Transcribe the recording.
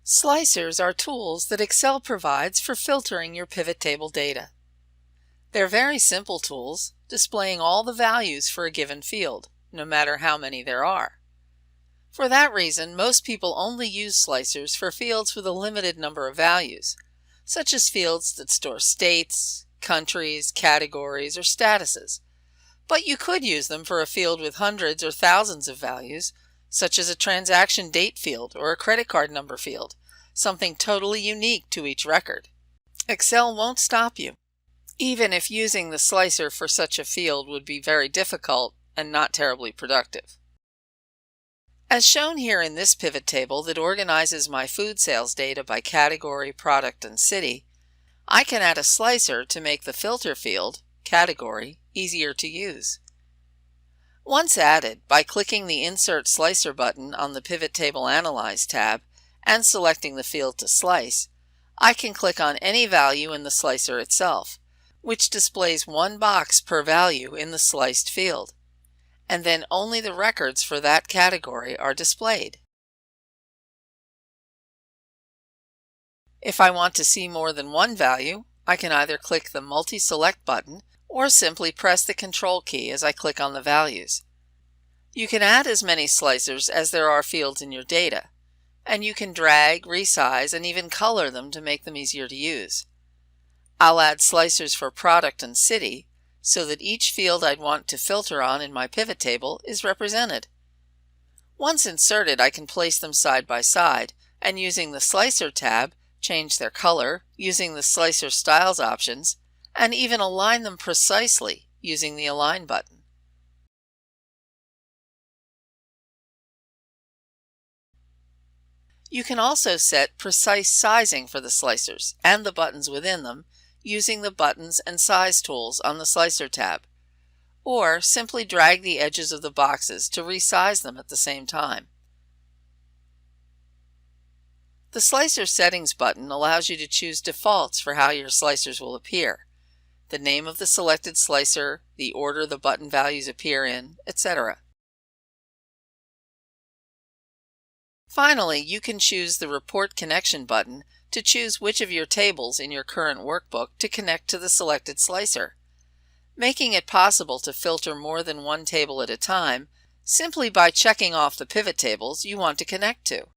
Slicers are tools that Excel provides for filtering your pivot table data. They're very simple tools, displaying all the values for a given field, no matter how many there are. For that reason, most people only use slicers for fields with a limited number of values, such as fields that store states, countries, categories, or statuses. But you could use them for a field with hundreds or thousands of values, such as a transaction date field or a credit card number field, something totally unique to each record. Excel won't stop you, even if using the slicer for such a field would be very difficult and not terribly productive. As shown here in this pivot table that organizes my food sales data by category, product, and city, I can add a slicer to make the filter field, category, easier to use. Once added, by clicking the Insert Slicer button on the Pivot Table Analyze tab and selecting the field to slice, I can click on any value in the slicer itself, which displays one box per value in the sliced field, and then only the records for that category are displayed. If I want to see more than one value, I can either click the Multi-Select button or simply press the Control key as I click on the values. You can add as many slicers as there are fields in your data, and you can drag, resize, and even color them to make them easier to use. I'll add slicers for product and city so that each field I'd want to filter on in my pivot table is represented. Once inserted, I can place them side by side, and using the Slicer tab, change their color using the Slicer Styles options, and even align them precisely using the Align button. You can also set precise sizing for the slicers and the buttons within them using the Buttons and Size tools on the Slicer tab, or simply drag the edges of the boxes to resize them at the same time. The Slicer Settings button allows you to choose defaults for how your slicers will appear, the name of the selected slicer, the order the button values appear in, etc. Finally, you can choose the Report Connection button to choose which of your tables in your current workbook to connect to the selected slicer, making it possible to filter more than one table at a time simply by checking off the pivot tables you want to connect to.